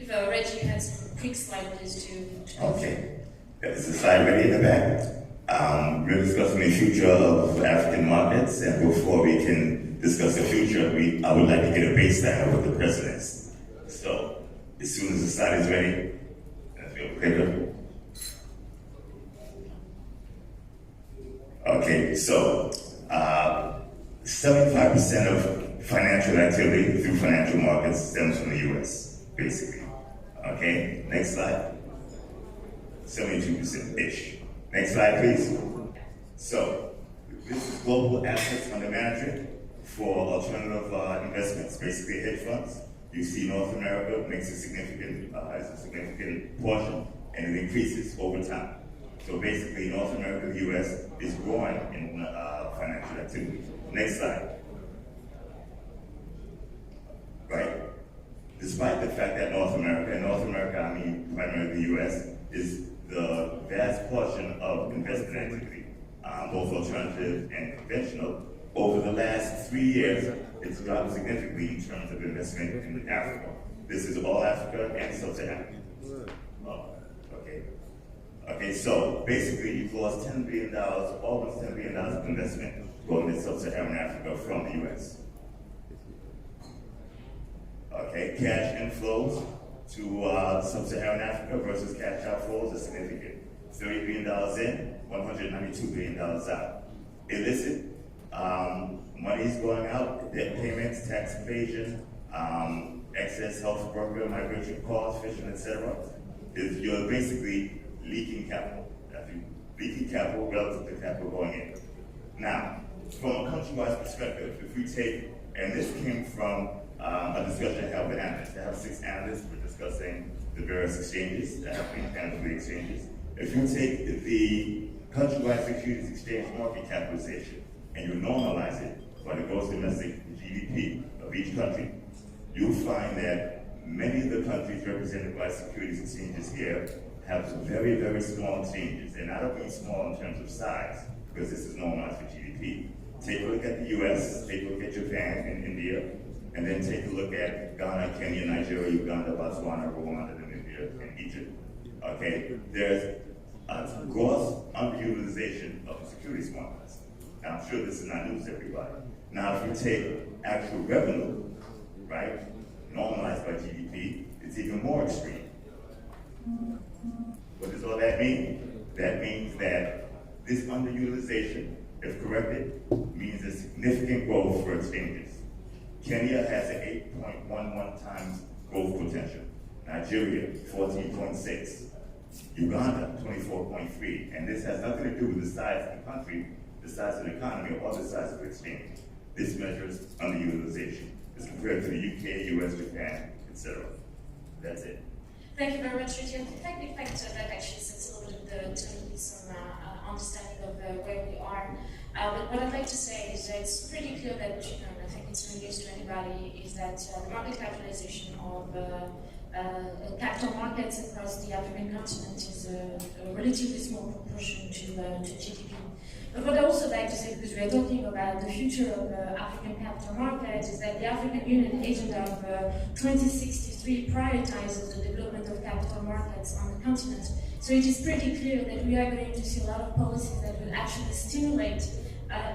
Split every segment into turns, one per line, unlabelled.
If Reggie had some quick slide, please, to
Okay. There's a slide ready in the back. We're discussing the future of African markets, and before we can discuss the future, I would like to get a baseline of what the present is. So, as soon as the slide is ready, let's go quicker. Okay, so 75% of financial activity through financial markets stems from the US, basically. Okay, next slide. 72%-ish. Next slide, please. So, this is global assets under management for alternative investments, basically hedge funds. You see North America makes a significant portion, and it increases over time. So basically, North America, the US, is growing in financial activity. Next slide. Right? Despite the fact that North America, I mean primarily the US, is the vast portion of investment activity, both alternative and conventional, over the last 3 years, it's dropped significantly in terms of investment in Africa. This is all Africa and Sub-Saharan. Oh, okay. Okay, so basically you've lost $10 billion, almost $10 billion of investment going to Sub-Saharan Africa from the US. Okay, cash inflows to Sub-Saharan Africa versus cash outflows are significant. $30 billion in, $192 billion out. Illicit, money's going out, debt payments, tax evasion, excess health program, migration costs, fishing, etc. You're basically leaking capital. Leaking capital relative to capital going in. Now, from a country-wise perspective, if we take, and this came from a discussion held with analysts. I have 6 analysts who are discussing the various exchanges that have been handled the exchanges. If you take the country-wide securities exchange market capitalization and you normalize it by the gross domestic GDP of each country, you'll find that many of the countries represented by securities exchanges here have very, very small changes. They're not only small in terms of size, because this is normalized for GDP. Take a look at the US, take a look at Japan and India, and then take a look at Ghana, Kenya, Nigeria, Uganda, Botswana, Rwanda, Namibia, and Egypt. Okay, there's a gross underutilization of the securities markets. Now, I'm sure this is not news to everybody. Now, if you take actual revenue, right, normalized by GDP, it's even more extreme. What does all that mean? That means that this underutilization, if corrected, means a significant growth for exchanges. Kenya has an 8.11 times growth potential. Nigeria, 14.6. Uganda, 24.3. And this has nothing to do with the size of the country, the size of the economy, or the size of the exchange. This measures underutilization as compared to the UK, US, Japan, etc. That's it.
Thank you very much, Reggie. I think that actually sets a little bit of the tone with some understanding of where we are. But what I'd like to say is that it's pretty clear that, I think it's no news to anybody, is that the market capitalization of capital markets across the African continent is a relatively small proportion to GDP. But what I also like to say, because we are talking about the future of African capital markets, is that the African Union Agenda of 2063 prioritizes the development of capital markets on the continent. So it is pretty clear that we are going to see a lot of policies that will actually stimulate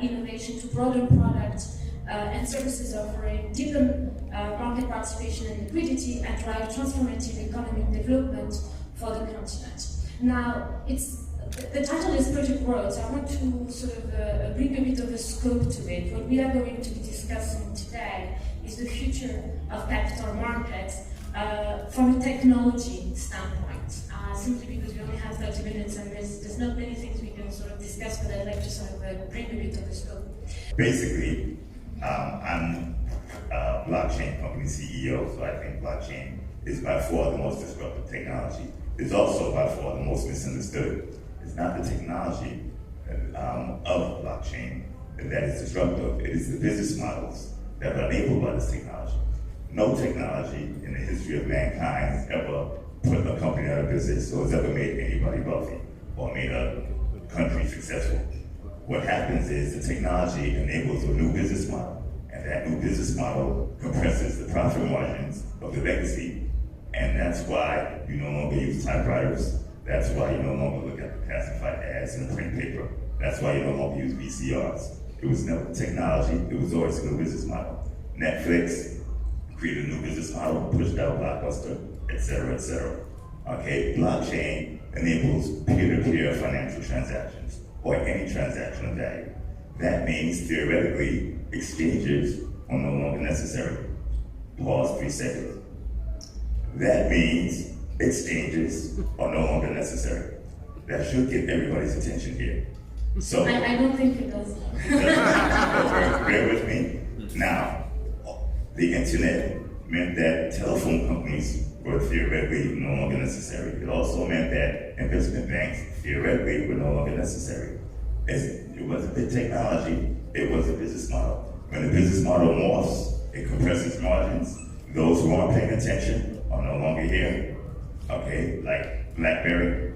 innovation to broaden products and services offering, deepen market participation and liquidity, and drive transformative economic development for the continent. Now, the title is pretty broad, so I want to sort of bring a bit of a scope to it. What we are going to be discussing today is the future of capital markets from a technology standpoint. Simply because we only have 30 minutes and there's not many things we can sort of discuss, but I'd like to sort of bring a bit of a scope.
Basically, I'm a blockchain company CEO, so I think blockchain is by far the most disruptive technology. It's also by far the most misunderstood. It's not the technology of blockchain that is disruptive. It is the business models that are enabled by this technology. No technology in the history of mankind has ever put a company out of business or has ever made anybody wealthy or made a country successful. What happens is the technology enables a new business model, and that new business model compresses the profit margins of the legacy And that's why you no longer use typewriters. That's why you no longer look at the classified ads in the print paper. That's why you no longer use VCRs. It was never technology, it was always a new business model. Netflix created a new business model, pushed out Blockbuster, et cetera, et cetera. Okay, blockchain enables peer-to-peer financial transactions, or any transaction of value. That means, theoretically, exchanges are no longer necessary. Pause 3 seconds. That means exchanges are no longer necessary. That should get everybody's attention here. So
I don't think it does.
Bear with me. Now, the internet meant that telephone companies were theoretically no longer necessary. It also meant that investment banks theoretically were no longer necessary. It wasn't the technology, it was a business model. When the business model morphs, it compresses margins. Those who aren't paying attention are no longer here. Okay, like BlackBerry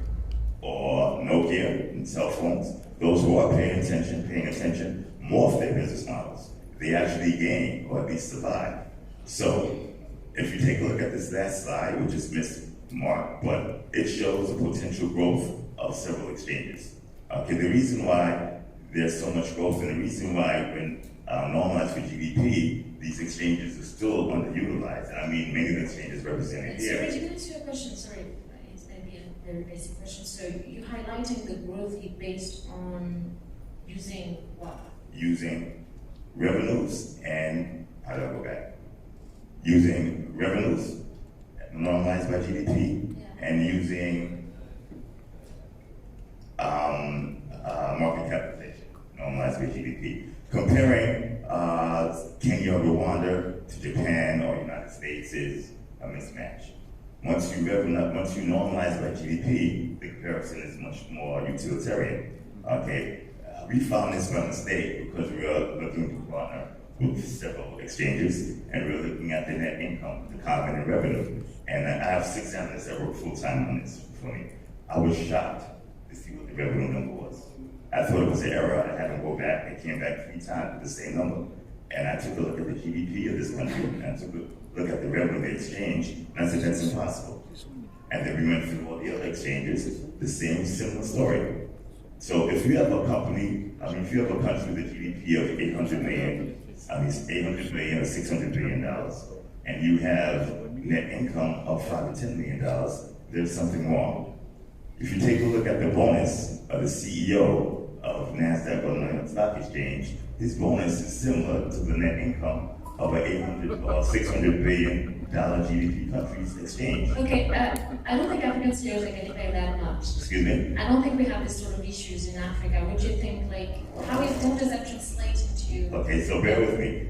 or Nokia and cell phones. Those who are paying attention, morph their business models. They actually gain, or at least survive. So, if you take a look at this last slide, which is mismarked, but it shows the potential growth of several exchanges. Okay, the reason why there's so much growth, and the reason why when normalized for GDP, these exchanges are still underutilized. And I mean, many of the exchanges represented here.
Sorry, to answer your question, sorry, it's going to be a very basic question. So you're highlighting the growth based on using what?
Using revenues and, how do I go back? Using revenues normalized by GDP, and using market capitalization normalized by GDP. Comparing Kenya or Rwanda to Japan or United States is a mismatch. Once you normalize by GDP, the comparison is much more utilitarian. Okay, we found this by mistake because we are looking to partner with several exchanges, and we're looking at the net income, the common and revenue. And I have 6 analysts that work full-time on this for me. I was shocked to see what the revenue number was. I thought it was an error. I had to go back. It came back 3 times with the same number. And I took a look at the GDP of this country, and I took a look at the revenue of the exchange, and I said, that's impossible. And then we went through all the other exchanges, the same similar story. So if you have a company, if you have a country with a GDP of 800 million, it's 800 million or $600 billion, and you have net income of $5 to $10 million, there's something wrong. If you take a look at the bonus of the CEO of NASDAQ or New York Stock Exchange, his bonus is similar to the net income of an $800 or $600 billion GDP country's exchange.
Okay, I don't think African CEOs are getting paid that much.
Excuse me?
I don't think we have this sort of issues in Africa. Would you think, how does that translate into?
Okay, so bear with me.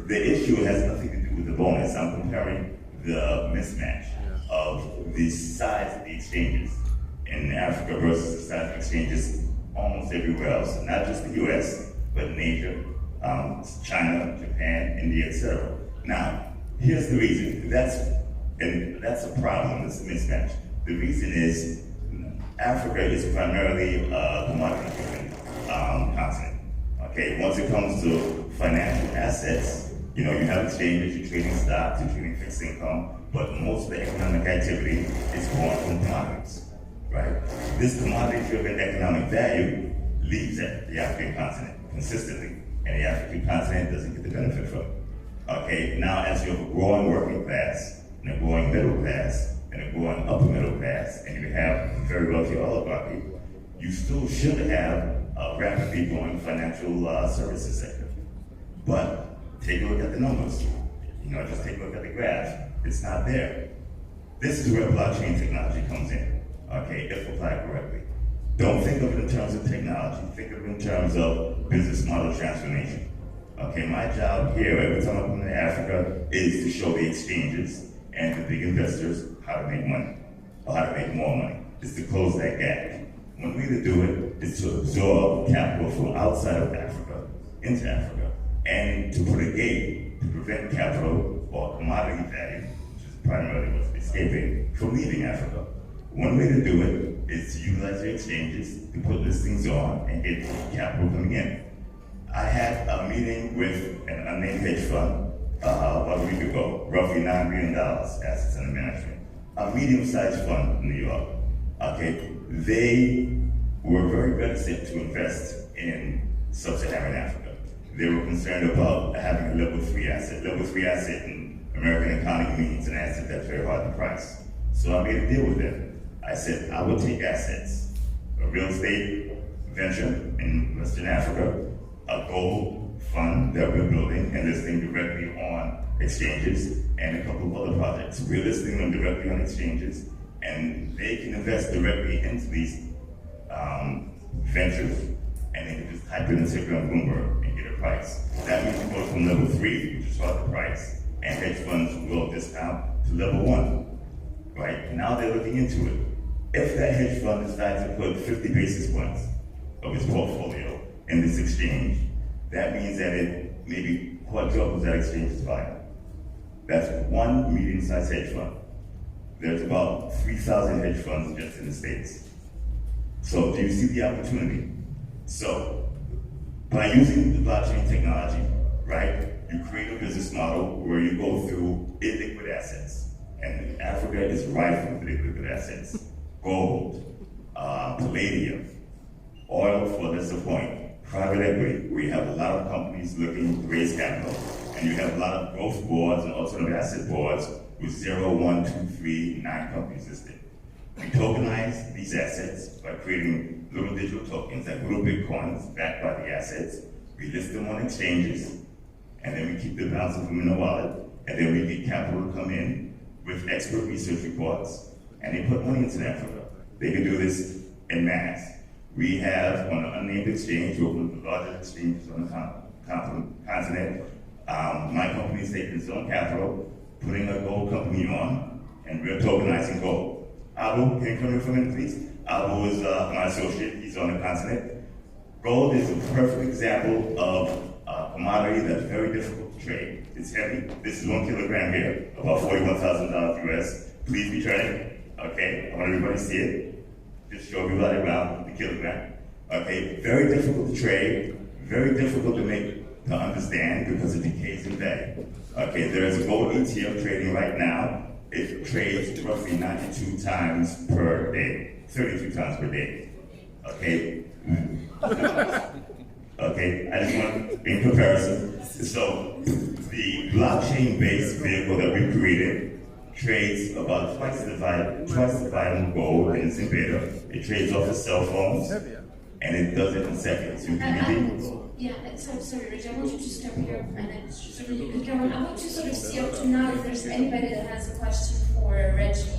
The issue has nothing to do with the bonus. I'm comparing the mismatch of the size of the exchanges in Africa versus the size of exchanges almost everywhere else, not just the US, but in Asia, China, Japan, India, etc. Now, here's the reason. That's a problem, this mismatch. The reason is Africa is primarily a commodity-driven continent. Okay, once it comes to financial assets, you have exchanges, you're trading stocks, you're trading fixed income, but most of the economic activity is born from commodities. Right? This commodity-driven economic value leaves the African continent consistently, and the African continent doesn't get the benefit from it. Okay, now as you have a growing working class, and a growing middle class, and a growing upper middle class, and you have a very wealthy oligarchy, you still should have a rapidly growing financial services sector. But take a look at the numbers. Just take a look at the graph. It's not there. This is where blockchain technology comes in. Okay, if applied correctly. Don't think of it in terms of technology, think of it in terms of business model transformation. Okay, my job here, every time I come to Africa, is to show the exchanges and the big investors how to make money, or how to make more money. It's to close that gap. One way to do it is to absorb capital from outside of Africa into Africa, and to put a gate to prevent capital or commodity value, which is primarily what's escaping, from leaving Africa. One way to do it is to utilize your exchanges to put listings on and get capital coming in. I had a meeting with an unnamed hedge fund about a week ago, roughly $9 billion assets under management. a medium-sized fund in New York. Okay, they were very reticent to invest in sub-Saharan Africa. They were concerned about having a level 3 asset. Level 3 asset in American economy means an asset that's very hard to price. So I made a deal with them. I said, I will take assets, a real estate venture in Western Africa, a gold fund that we're building and listing directly on exchanges, and a couple of other projects. We're listing them directly on exchanges, and they can invest directly into these ventures, and they can just type in the ticker on Bloomberg and get a price. That means you go from level 3, which is hard to price, and hedge funds will discount to level 1. Right? Now they're looking into it. If that hedge fund decides to put 50 basis points of its portfolio in this exchange, that means that it maybe quadruples that exchange's value. That's one medium-sized hedge fund. There's about 3,000 hedge funds just in the States. So do you see the opportunity? So by using the blockchain technology, right, you create a business model where you go through illiquid assets. And Africa is rife with illiquid assets. Gold, palladium, oil for lesser point, private equity, where you have a lot of companies looking to raise capital, and you have a lot of growth boards and alternative asset boards with 0, 1, 2, 3, 9 companies listed. We tokenize these assets by creating little digital tokens, like little bitcoins backed by the assets. We list them on exchanges, and then we keep the balance of them in the wallet, and then we get capital to come in with expert research reports, and they put money into Africa. They can do this en masse. We have, on an unnamed exchange, we're one of the largest exchanges on the continent. My company is taking its own capital, putting a gold company on, and we're tokenizing gold. Abu, can you come in for a minute, please? Abu is my associate, he's on the continent. Gold is a perfect example of a commodity that's very difficult to trade. It's heavy. This is 1 kilogram here, about $41,000 US. Please be trading. Okay, I want everybody to see it. Just show everybody around the kilogram. Okay, very difficult to trade, very difficult to understand because it decays in value. Okay, there is a gold ETF trading right now. It trades roughly 92 times per day, 32 times per day. Okay. Okay, I just want, in comparison, so the blockchain-based vehicle that we created trades about twice the volume of gold and it's in beta. It trades off of cell phones, and it does it in seconds. You can
yeah, sorry, Reggie, I want you to stop here, and then so you can come on. I want you to sort of see up to now if there's anybody that has a question for Reggie,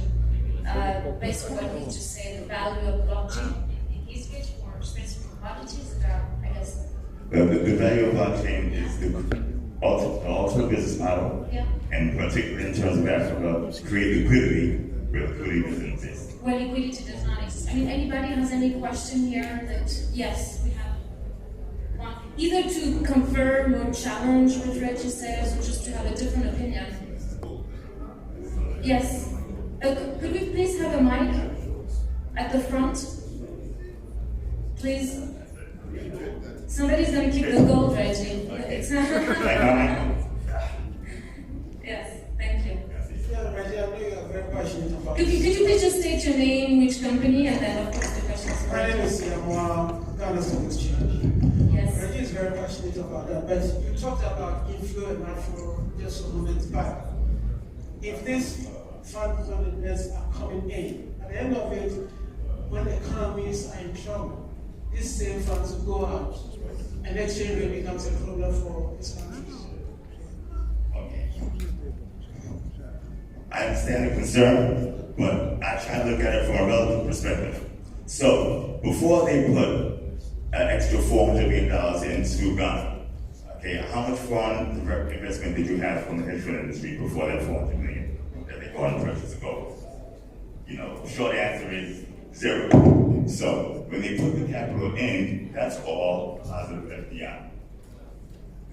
based on what he just said, the value of blockchain in his case for specific commodities that are, I guess.
The value of blockchain is the ultimate business model,
yeah.
And particularly in terms of Africa, create liquidity where liquidity doesn't exist.
Where liquidity does not exist. I mean, anybody has any question here that, yes, we have one. Either to confirm or challenge what Reggie says, or just to have a different opinion. Yes. Could we please have a mic at the front? Please. Somebody's going to keep the gold, Reggie. It's not. Yes, thank you.
Yeah, Reggie, I know you are very passionate about
Could you please just state your name, which company, and then of course the questions.
My name is Ghana Stock Exchange.
Yes.
Reggie is very passionate about that, but you talked about inflow and outflow just a moment back. If these fund managers are coming in, at the end of it, when the economies are in trouble, these same funds will go out, and exchange rate becomes a problem for these countries.
Okay. I understand the concern, but I try to look at it from a relative perspective. So, before they put an extra $400 million into Ghana, okay, how much foreign direct investment did you have from the hedge fund industry before that $400 million that they bought and purchased the gold? You know, the short answer is 0. So, when they put the capital in, that's all positive FDI.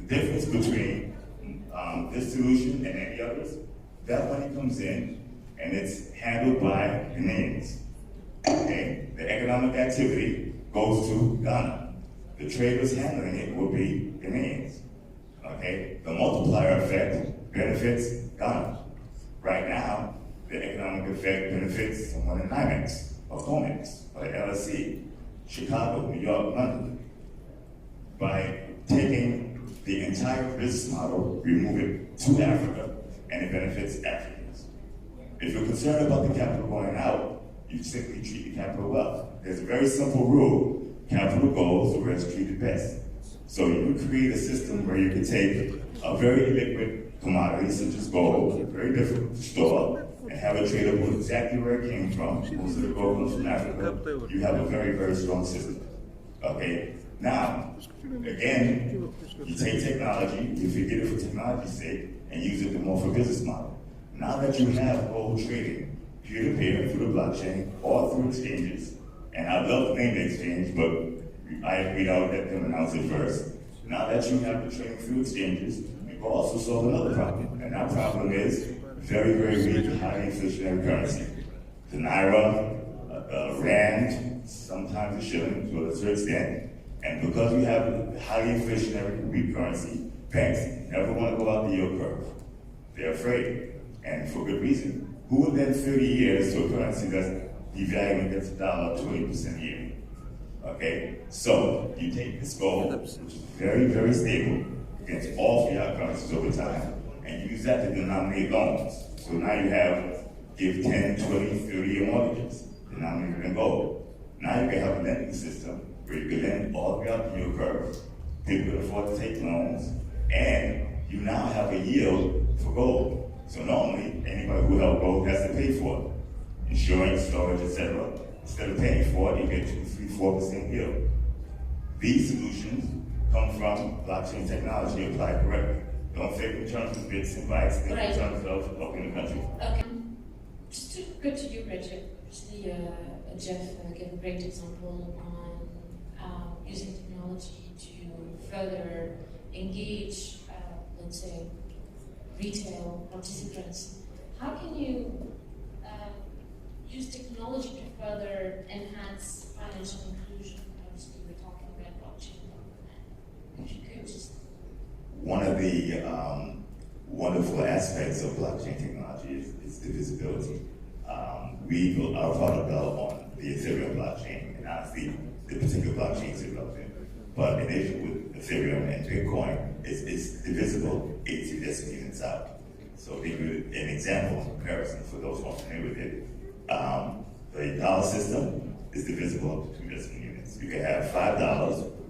The difference between this solution and any others, that money comes in and it's handled by Ghanaians. Okay? The economic activity goes to Ghana. The traders handling it will be Ghanaians. Okay? The multiplier effect benefits Ghana. Right now, the economic benefits someone in NYMEX, or COMEX, or LSE, Chicago, New York, London. By taking the entire business model, remove it to Africa, and it benefits Africans. If you're concerned about the capital going out, you simply treat the capital well. There's a very simple rule: capital goes where it's treated best. So you would create a system where you could take a very liquid commodity such as gold, very difficult to store, and have it tradable exactly where it came from. Most of the gold comes from Africa. You have a very, very strong system. Okay? Now, again, you take technology, you forget it for technology's sake, and use it more for business model. Now that you have gold trading, peer-to-peer, through the blockchain, or through exchanges, and I'd love to name the exchange, but we don't let them announce it first. Now that you have the trading through exchanges, you've also solved another problem, and that problem is very, very weak, highly inflationary currency. The Naira, Rand, sometimes the shilling to a certain extent, and because we have a highly inflationary weak currency, banks never want to go out the yield curve. They're afraid, and for good reason. Who would lend 30 years to a currency that's devaluing against the dollar 20% a year? Okay, so you take this gold, which is very, very stable against all fiat currencies over time, and you use that to denominate loans. So now you have give 10, 20, 30-year mortgages denominated in gold. Now you can have a lending system where you can lend all the way out the yield curve. People can afford to take loans, and you now have a yield for gold. So normally, anybody who held gold has to pay for it. Insurance, storage, etc. Instead of paying for it, you get 2, 3, 4% yield. These solutions come from blockchain technology applied correctly. Don't think in terms of bits and bytes, think in terms of helping the country.
Okay. Just to go to you, Reggie. Obviously, Jeff gave a great example on using technology to further engage, let's say, retail participants. How can you use technology to further enhance financial inclusion? Obviously, we're talking about blockchain. If you could just...
One of the wonderful aspects of blockchain technology is the visibility. We built our product out on the Ethereum blockchain, and honestly, the particular blockchain is irrelevant. But in issue with Ethereum and Bitcoin, it's divisible 80 decimal units out. So to give you an example, comparison for those who aren't familiar with it, the dollar system is divisible up to 2 decimal units. You can have $5,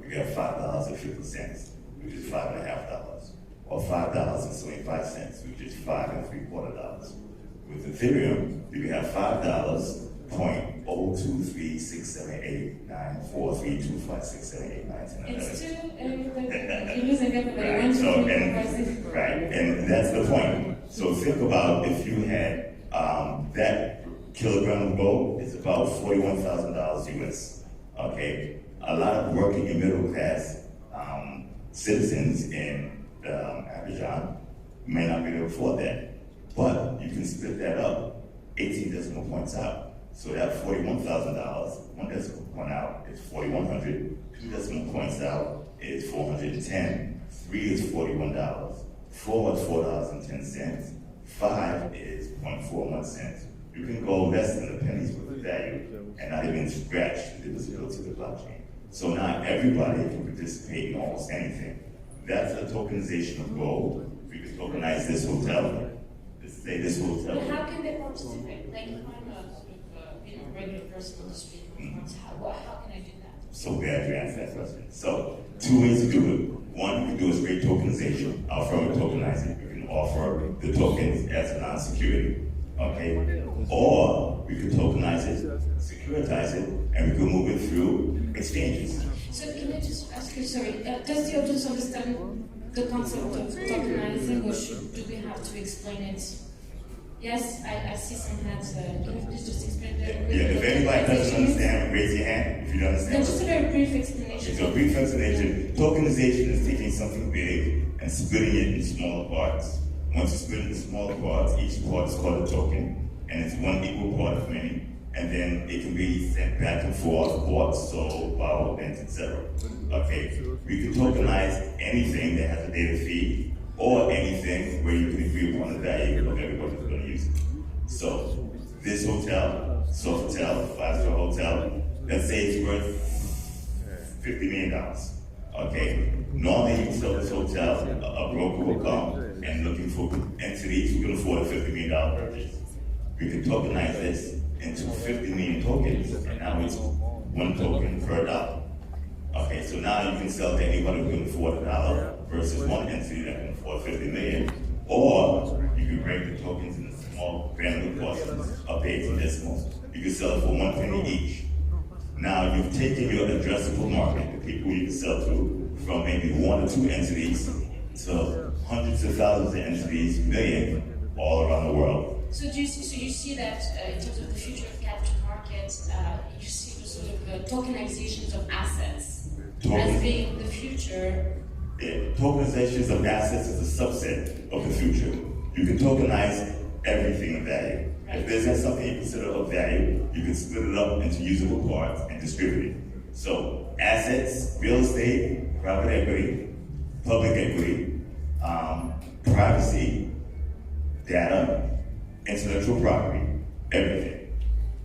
you can have $5.50, which is $5.50, or $5.75, which is $5.75. With Ethereum, you can have $5, 0.0236789432567891011.
It's too, you're losing everybody.
Right, and that's the point. So think about if you had that kilogram of gold, it's about $41,000 US. Okay, a lot of working and middle class citizens in Abidjan may not be able to afford that, but you can split that up 18 decimal points out. So that $41,000, 1 decimal point out is 4,100, 2 decimal points out is 410, 3 is $41, 4 is $4.10, 5 is 0.41 cents. You can go less than the pennies worth of value and not even scratch the visibility of the blockchain. So now everybody can participate in almost anything. That's a tokenization of gold. We can tokenize this hotel. Let's say this hotel.
But how can they participate? Like if I'm a regular person on the street, how can I do that?
So glad you asked that question. So 2 ways to do it. One, we can do a straight tokenization. Our firm will tokenize it. We can offer the tokens as a non-security. Okay? Or we can tokenize it, securitize it, and we can move it through exchanges.
So can I just ask you, sorry, does the audience understand the concept of tokenizing, or do we have to explain it? Yes, I see some hands. Can you please just explain that?
Yeah, if anybody doesn't understand, raise your hand if you don't understand.
No, just a very brief explanation.
So a brief explanation. Tokenization is taking something big and splitting it into smaller parts. Once you split it into smaller parts, each part is called a token, and it's one equal part of many. And then it can be sent back and forth, bought, sold, borrowed, lent, etc. Okay, we can tokenize anything that has a data fee, or anything where you can agree upon the value of everybody who's going to use it. So this hotel, Sofitel, 5-star hotel, let's say it's worth $50 million. Okay? Normally you sell this hotel, a broker will come and looking for entities who can afford a $50 million purchase. We can tokenize this into 50 million tokens, and now it's 1 token per dollar. Okay, so now you can sell to anybody who can afford $1 versus one entity that can afford 50 million. Or you can break the tokens into small granular portions of decimals. You can sell it for 1 penny each. Now you've taken your addressable market, the people you can sell to, from maybe 1 or 2 entities to hundreds of thousands of entities, million, all around the world.
So you see that in terms of the future of capital markets, you see the sort of tokenizations of assets as being the future.
Tokenizations of assets is a subset of the future. You can tokenize everything of value. Right. If there's something you consider of value, you can split it up into usable parts and distribute it. So assets, real estate, private equity, public equity, privacy, data, intellectual property, everything.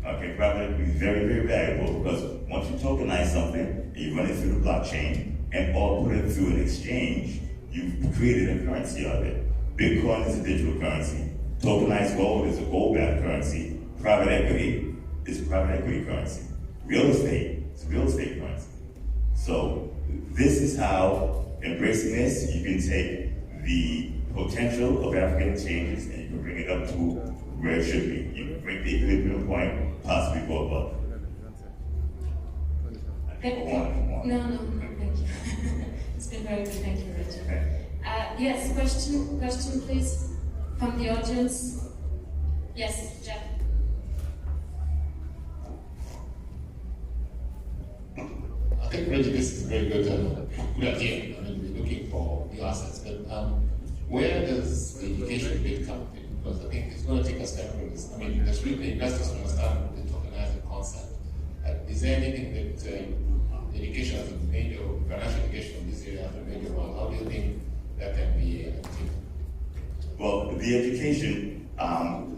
Okay, private equity is very, very valuable because once you tokenize something, you run it through the blockchain and or put it through an exchange, you've created a currency of it. Bitcoin is a digital currency. Tokenized gold is a gold-backed currency. Private equity is a private equity currency. Real estate is a real estate currency. So this is how, embracing this, you can take the potential of African exchanges and you can bring it up to where it should be. You can bring the equilibrium point, possibly go above.
No, thank you. It's been very good, thank you, Reggie.
Okay.
Yes, question please, from the audience. Yes, Jeff.
I think Reggie, this is a very good idea. I mean, we're looking for new assets, but where does the education bit come in? Because I think it's going to take us time for this. I mean, there's really investors understand the tokenizing concept. Is there anything that education as a major, financial education in this area as a major role? How do you think that can be achieved?
Well, the education,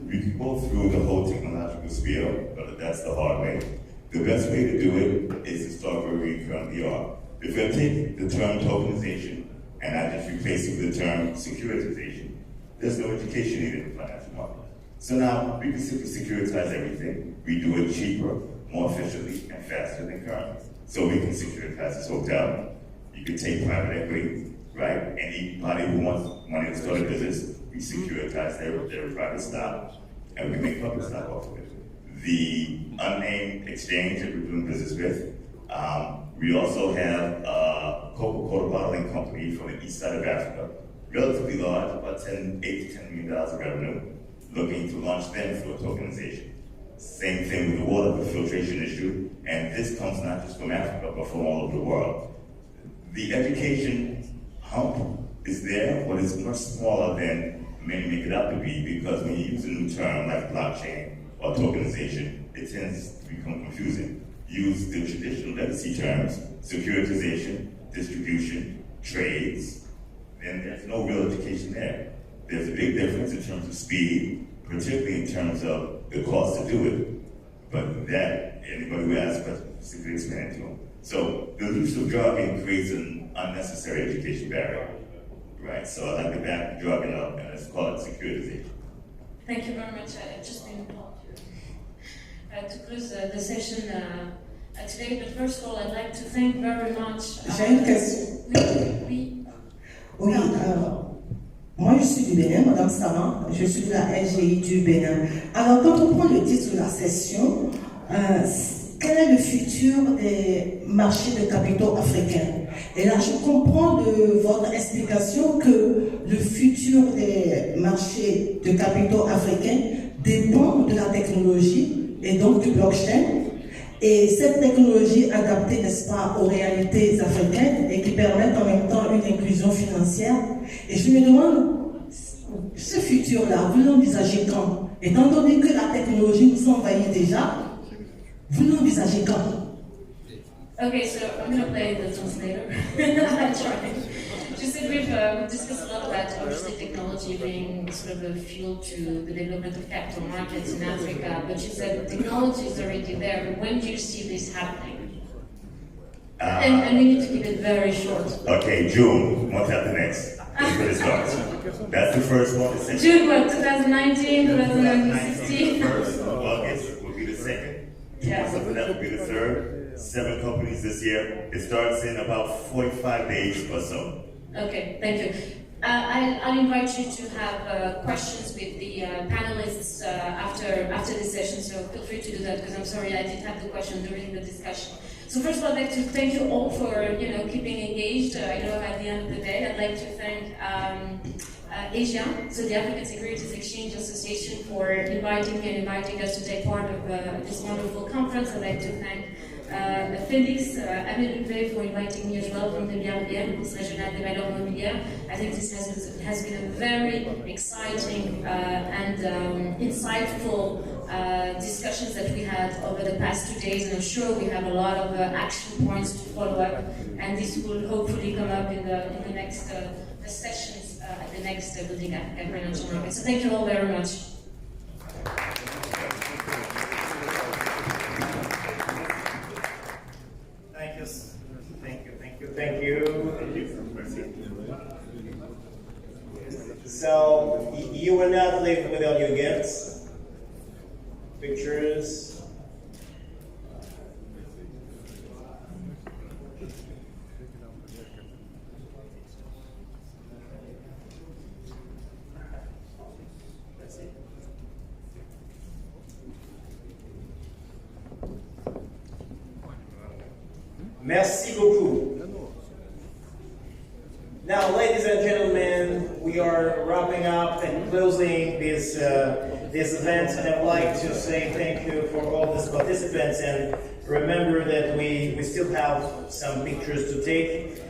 we can go through the whole technological sphere, but that's the hard way. The best way to do it is to start where we currently are. If I take the term tokenization and I just replace it with the term securitization, there's no education needed in the financial market. So now we can simply securitize everything. We do it cheaper, more efficiently, and faster than currently. So we can securitize this hotel. You can take private equity, right? Anybody who wants money to start a business, we securitize their private stock, and we make public stock off of it. The unnamed exchange that we're doing business with, we also have a Cote bottling company from the east side of Africa, relatively large, about $8 to $10 million of revenue, looking to launch them through a tokenization. Same thing with the water filtration issue, and this comes not just from Africa, but from all over the world. The education hump is there, but it's much smaller than many make it out to be, because when you use a new term like blockchain or tokenization, it tends to become confusing. Use the traditional legacy terms, securitization, distribution, trades, then there's no real education there. There's a big difference in terms of speed, particularly in terms of the cost to do it. But that, anybody who asks questions, simply explain it to them. So the use of drugging creates an unnecessary education barrier, right? So I like to back drugging up, and let's call it securitization.
Thank you very much. I've just been told to close the session today, but first of all, I'd like to thank very much.
J'ai une question. Oui, alors, moi je suis du Bénin, Madame Sama, je suis de la LGI du Bénin. Alors, quand on prend le titre de la session, quel est le futur des marchés de capitaux africains? Et là, je comprends de votre explication que le futur des marchés de capitaux africains dépend de la technologie et donc du blockchain. Et cette technologie adaptée, n'est-ce pas, aux réalités africaines et qui permettent en même temps une inclusion financière. Et je me demande, ce futur-là, vous l'envisagez quand? Étant donné que la technologie nous envahit déjà, vous l'envisagez quand?
Okay, so I'm going to play the translator. I'm trying. Just that we've discussed a lot about obviously technology being sort of a fuel to the development of capital markets in Africa, but you said technology is already there, but when do you see this happening? And we need to keep it very short.
Okay, June, one after next. That's when it starts. That's the first one. The second.
June what, 2019, 2016?
First of August will be the second.
Yeah.
Something that will be the third. 7 companies this year. It starts in about 45 days or so.
Okay, thank you. I'll invite you to have questions with the panelists after this session, so feel free to do that, because I'm sorry I didn't have the question during the discussion. So first of all, I'd like to thank you all for keeping engaged. At the end of the day, I'd like to thank Asia, so the African Securities Exchange Association, for inviting me and inviting us to take part of this wonderful conference. I'd like to thank Félix Améluvé for inviting me as well from the BRBM, this Régional des Valeurs Mobilières. I think this has been a very exciting and insightful discussions that we had over the past 2 days, and I'm sure we have a lot of action points to follow up, and this will hopefully come up in the next sessions at the next Building Africa Financial Market. So thank you all very much.
Thank you. So, you will not leave without your gifts, pictures. Merci beaucoup. Now, ladies and gentlemen, we are wrapping up and closing this event, and I'd like to say thank you for all these participants, and remember that we still have some pictures to take.